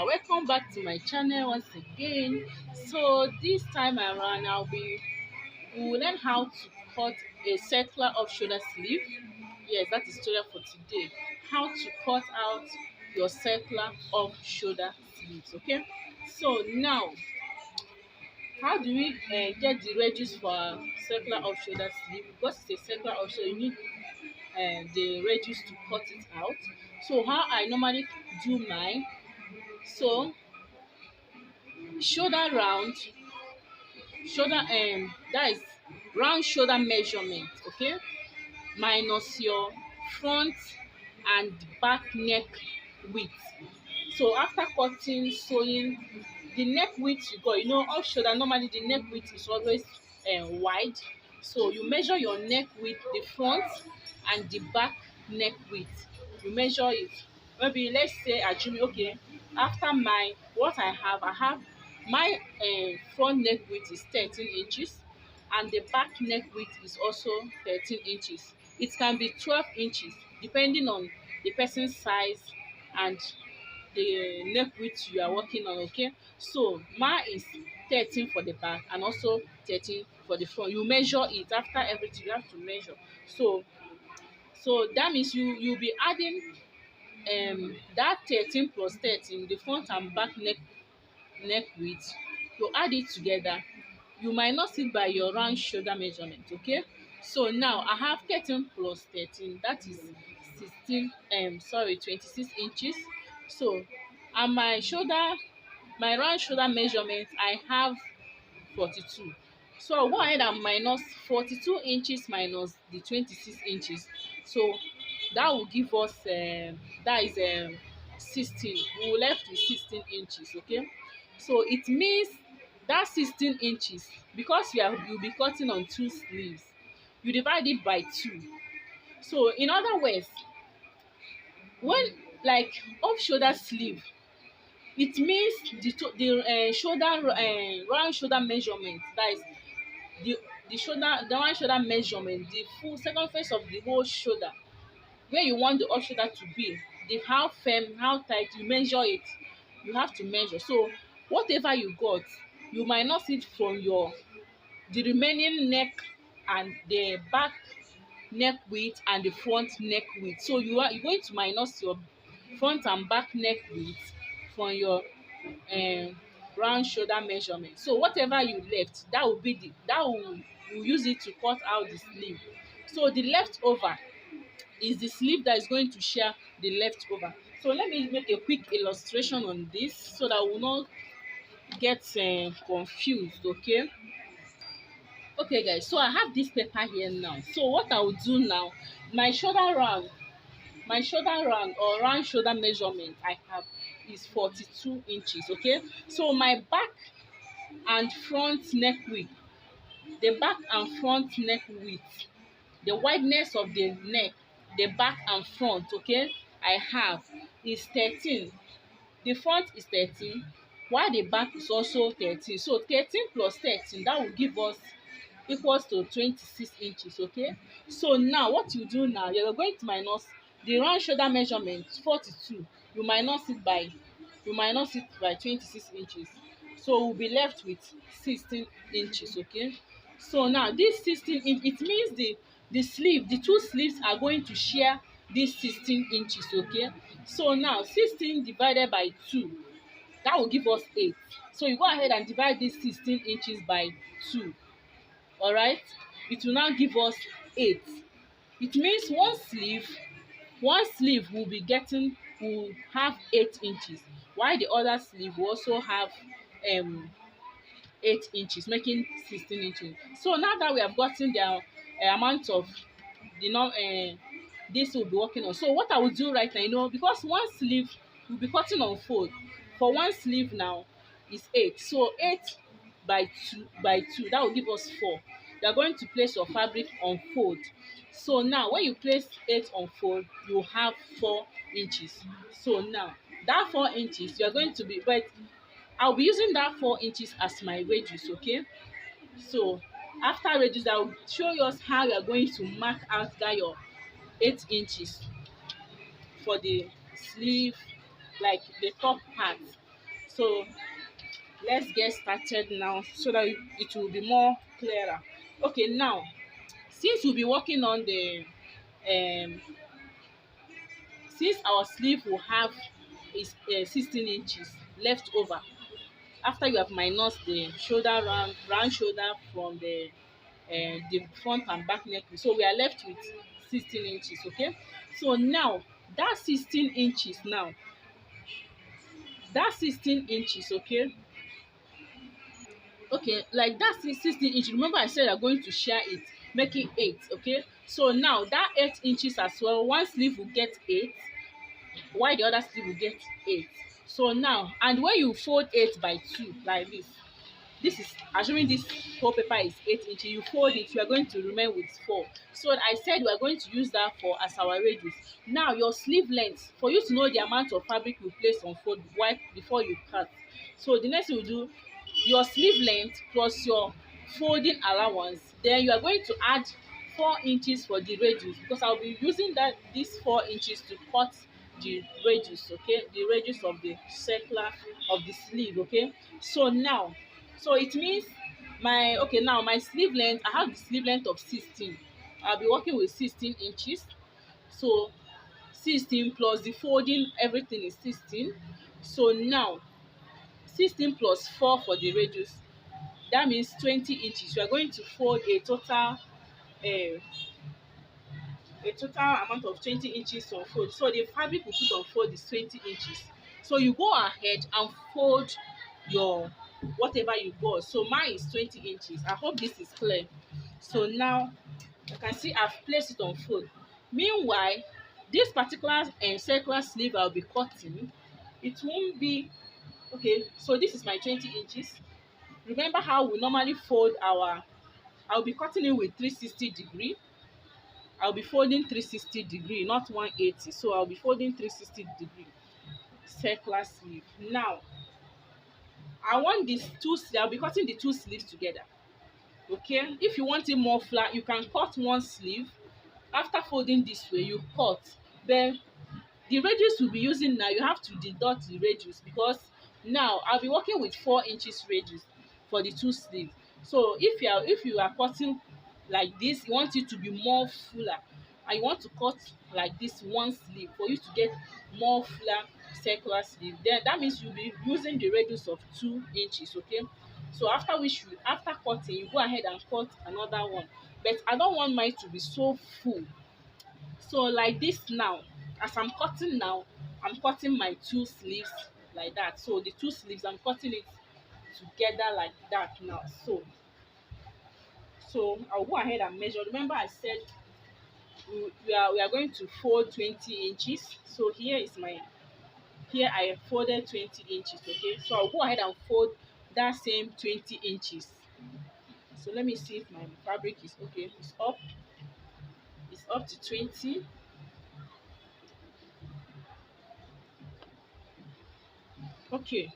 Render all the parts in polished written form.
welcome back to my channel once again. So this time around we will learn how to cut a circular off shoulder sleeve. Yes, that is tutorial for today. How to cut out your circular off shoulder sleeves. Okay, so now how do we get the wedges for our circular off shoulder sleeve? Because it's a circular off shoulder, you need the wedges to cut it out. So how I normally do mine, so shoulder round, shoulder that is round shoulder measurement, okay, minus your front and back neck width. So after cutting, sewing, the neck width you got, off shoulder normally the neck width is always wide. So you measure your neck width, the front and the back neck width, you measure it. Maybe let's say assuming, okay, after my what I have my front neck width is 13 inches and the back neck width is also 13 inches. It can be 12 inches depending on the person's size and the neck width you are working on. Okay, so mine is 13 for the back and also 13 for the front. You measure it after everything, you have to measure. So that means you'll be adding that 13 plus 13, the front and back neck width. You add it together, you minus it by your round shoulder measurement. Okay, so now I have 13 plus 13, that is 26 inches. So and my round shoulder measurement I have 42. So I'll go ahead and minus 42 inches minus the 26 inches. So that will give us that is 16. We will left with 16 inches. Okay, so it means that 16 inches, because you'll be cutting on two sleeves, you divide it by 2. So in other words, when like off shoulder sleeve, it means the shoulder round shoulder measurement, that is the round shoulder measurement, the full circumference of the whole shoulder, where you want the off shoulder to be, the how firm, how tight, you measure it. You have to measure. So whatever you got, you minus it from the remaining neck and the back neck width and the front neck width. So you're going to minus your front and back neck width from your round shoulder measurement. So whatever you left, that will be that will you use it to cut out the sleeve. So the leftover is the sleeve that is going to share the leftover. So let me make a quick illustration on this so that we will not get confused. Okay guys, so I have this paper here now. So what I will do now, my shoulder round or round shoulder measurement I have is 42 inches. Okay, so my back and front neck width, the back and front neck width, the wideness of the neck, the back and front, okay, I have is 13. The front is 13 while the back is also 13. So 13 plus 13, that will give us equals to 26 inches. Okay, so now what you do now, you're going to minus the round shoulder measurement 42, you minus it by 26 inches. So we'll be left with 16 inches. Okay, so now this 16 inch, it means the sleeve, the two sleeves are going to share this 16 inches. Okay, so now 16 divided by 2, that will give us 8. So you go ahead and divide this 16 inches by 2. All right, it will now give us 8. It means one sleeve will have 8 inches, while the other sleeve will also have 8 inches, making 16 inches. So now that we have gotten the amount of this will be working on, so what I will do right now, because one sleeve will be cutting on fold, for one sleeve now is 8, so 8 by 2, that will give us 4. You are going to place your fabric on fold. So now when you place 8 on fold, you have 4 inches. So now that 4 inches, you are going to be, but I'll be using that 4 inches as my radius. Okay, so after radius, I'll show you how you are going to mark out that your 8 inches for the sleeve, like the top part. So let's get started now so that it will be more clearer. Okay, now since we'll be working on the um since our sleeve will have is 16 inches left over after you have minus the shoulder round shoulder from the front and back necklace, so we are left with 16 inches. Okay, so now that 16 inches now that 16 inches, okay, like that 16 inch, remember I said you're going to share it, making 8. Okay, so now that 8 inches as well, one sleeve will get 8 while the other sleeve will get 8. So now, and when you fold 8 by 2 like this is assuming this whole paper is 8 inches, you fold it, you are going to remain with 4. So I said we are going to use that for as our radius. Now your sleeve length, for you to know the amount of fabric you place on fold while before you cut, so the next thing you do, your sleeve length plus your folding allowance, then you are going to add 4 inches for the radius, because I'll be using that these 4 inches to cut the radius. Okay, the radius of the circular of the sleeve. Okay, so now, so it means my, okay, now my sleeve length, I have the sleeve length of 16. I'll be working with 16 inches. So 16 plus the folding, everything is 16. So now 16 plus 4 for the radius, that means 20 inches. You are going to fold a total amount of 20 inches on fold. So the fabric we put on fold is 20 inches. So you go ahead and fold your whatever you got. So mine is 20 inches. I hope this is clear. So now you can see I've placed it on fold. Meanwhile, this particular circular sleeve I'll be cutting, it won't be, okay, so this is my 20 inches. Remember how we normally fold our, I'll be cutting it with 360 degree. I'll be folding 360 degree, not 180. So I'll be folding 360 degree circular sleeve. Now I want these two, I'll be cutting the two sleeves together. Okay, if you want it more flat, you can cut one sleeve. After folding this way, you cut. Then the radius we'll be using now, you have to deduct the radius, because now I'll be working with 4 inches radius for the two sleeves. So if you are cutting like this, you want it to be more fuller, and you want to cut like this one sleeve for you to get more fuller circular sleeve, then that means you'll be using the radius of 2 inches. Okay, so after which you, after cutting, you go ahead and cut another one, but I don't want mine to be so full. So like this now, as I'm cutting now, I'm cutting my two sleeves like that. So the two sleeves, I'm cutting it together like that now. So I'll go ahead and measure. Remember I said we are going to fold 20 inches. So here is my, here I have folded 20 inches. Okay, so I'll go ahead and fold that same 20 inches. So let me see if my fabric is okay. It's up to 20. Okay,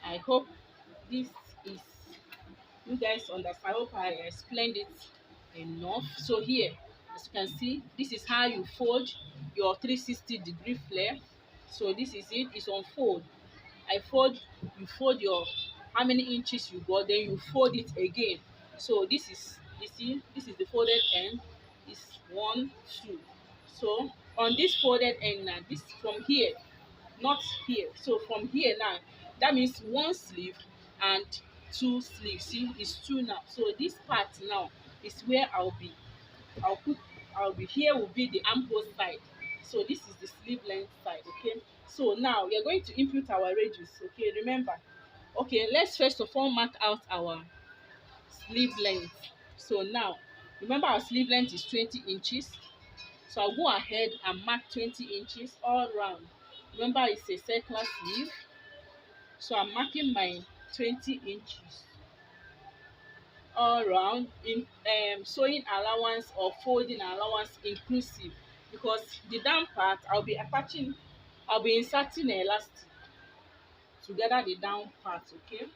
I hope this is, you guys understand. I hope I explained it enough. So here, as you can see, this is how you fold your 360 degree flare. So this is it, it's on fold. I fold, you fold your, how many inches you got, then you fold it again. So this is, you see, this is the folded end. It's 1 2. So on this folded end now, this from here, not here, so from here now, that means one sleeve and two sleeves. See, it's two now. So this part now is where I'll put, I'll be, here will be the armhole side. So this is the sleeve length side. Okay, so now we are going to input our radius. Okay, remember, okay, let's first of all mark out our sleeve length. So now remember our sleeve length is 20 inches. So I'll go ahead and mark 20 inches all round. Remember it's a circular sleeve, so I'm marking my 20 inches all round, in sewing allowance or folding allowance inclusive, because the down part I'll be inserting elastic to gather the down part. Okay,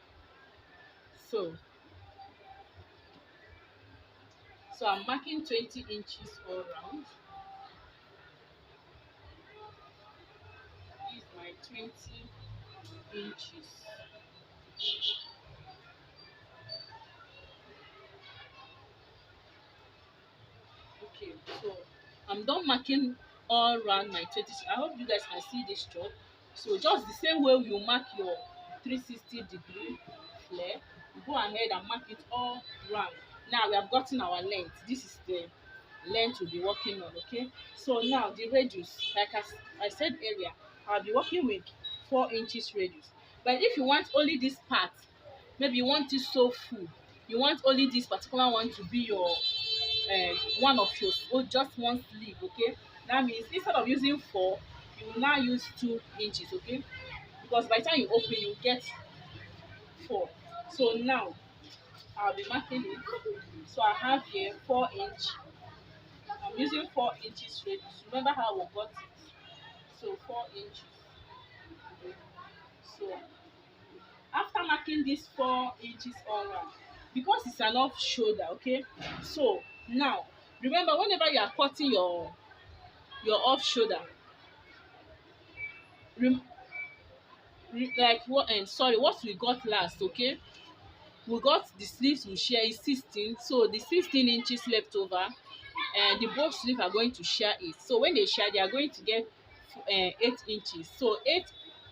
so I'm marking 20 inches all round. This is my my 20 inches. Okay, so I'm done marking all around my 20. I hope you guys can see this chart. So just the same way you mark your 360-degree flare, you go ahead and mark it all round. Now we have gotten our length. This is the length we'll be working on. Okay, so now the radius, like I said earlier, I'll be working with 4 inches radius. But if you want only this part, maybe you want it so full, you want only this particular one to be your one of your just one sleeve. Okay, that means instead of using 4, you will now use 2 inches. Okay, because by the time you open you get 4. So now I'll be marking it. So I have here 4 inch. I'm using 4 inches radius. Remember how we got it? So 4 inches. So after marking this 4 inches all round, because it's an off shoulder, okay, so now remember whenever you are cutting your off shoulder, rem like what sorry, what we got last, okay, we got the sleeves we share is 16, so the 16 inches left over, and the both sleeve are going to share it. So when they share, they are going to get 8 inches. So 8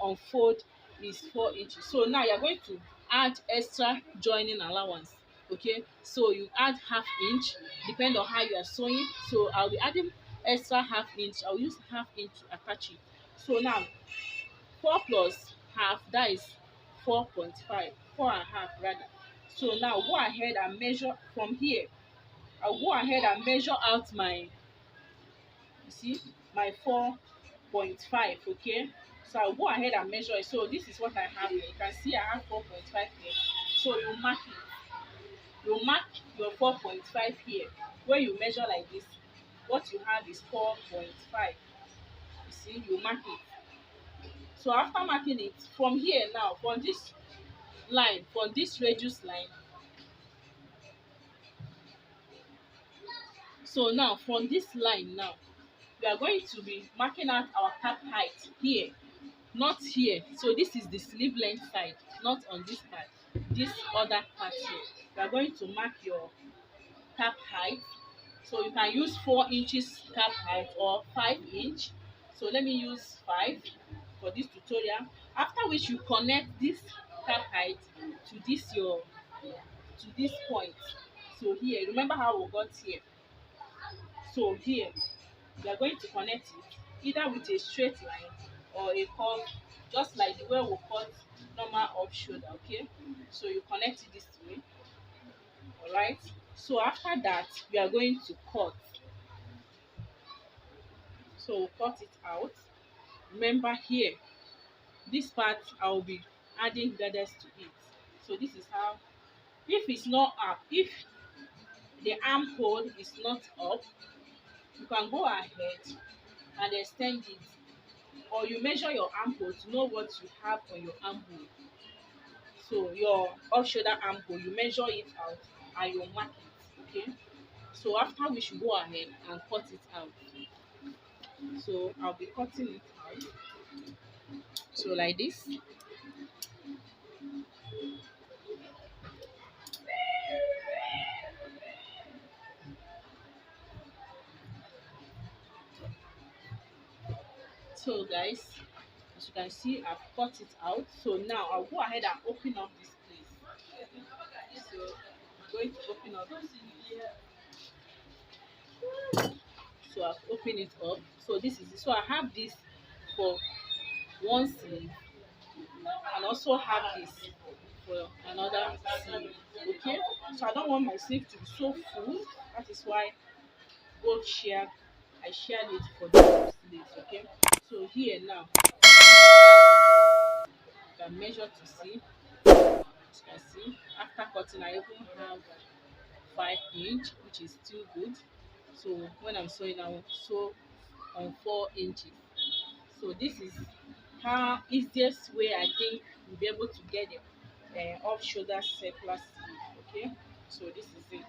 unfold is 4 inches. So now you are going to add extra joining allowance. Okay, so you add half inch, depend on how you are sewing. So I'll be adding extra half inch. I'll use half inch to attach it. So now 4 plus half, that is 4.5, 4.5 rather. So now go ahead and measure from here. I'll go ahead and measure out my, you see, my 4.5. Okay, so I'll go ahead and measure it. So this is what I have here. You can see I have 4.5 here. So you mark it. You mark your 4.5 here. When you measure like this, what you have is 4.5. You see, you mark it. So after marking it, from here now, from this line, from this radius line, so now from this line now, we are going to be marking out our cap height here, not here. So this is the sleeve length side, not on this part, this other part here. We are going to mark your cap height. So you can use 4 inches cap height or 5 inch. So let me use 5 for this tutorial, after which you connect this cap height to this point. So here, remember how we got here. So here you are going to connect it either with a straight line or a curve, just like the way we cut normal off shoulder. Okay, so you connect it this way. All right, so after that we are going to cut. So we'll cut it out. Remember here, this part I will be adding girders to it. So this is how, if it's not up, if the armhole is not up, you can go ahead and extend it, or you measure your armhole to know what you have on your armhole. So your off shoulder armhole, you measure it out and you mark it. Okay, so after we should go ahead and cut it out. So I'll be cutting it out, so like this. So guys, as you can see, I've cut it out. So now I'll go ahead and open up this place. So I'm going to open up. So I've opened it up. So this is it. So I have this for one sleeve, and also have this for another sleeve. Okay, so I don't want my sleeve to be so full. That is why both shared, I shared it for the two sleeves. Okay, so here now you can measure to see. As you can see, after cutting I even have 5 inch, which is still good. So when I'm sewing, I will sew on 4 inches. So this is how easiest way I think you'll be able to get the off shoulder circular sleeve. Okay, so this is it.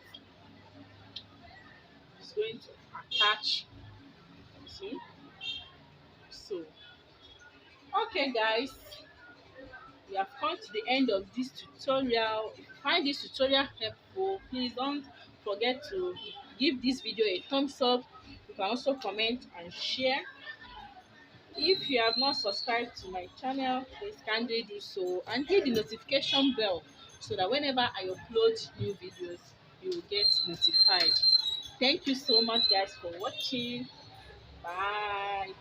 It's going to attach. See, so Okay guys, we have come to the end of this tutorial. If you find this tutorial helpful, please don't forget to give this video a thumbs up. You can also comment and share. If you have not subscribed to my channel, please kindly do so and hit the notification bell so that whenever I upload new videos, you will get notified. Thank you so much guys for watching. Bye.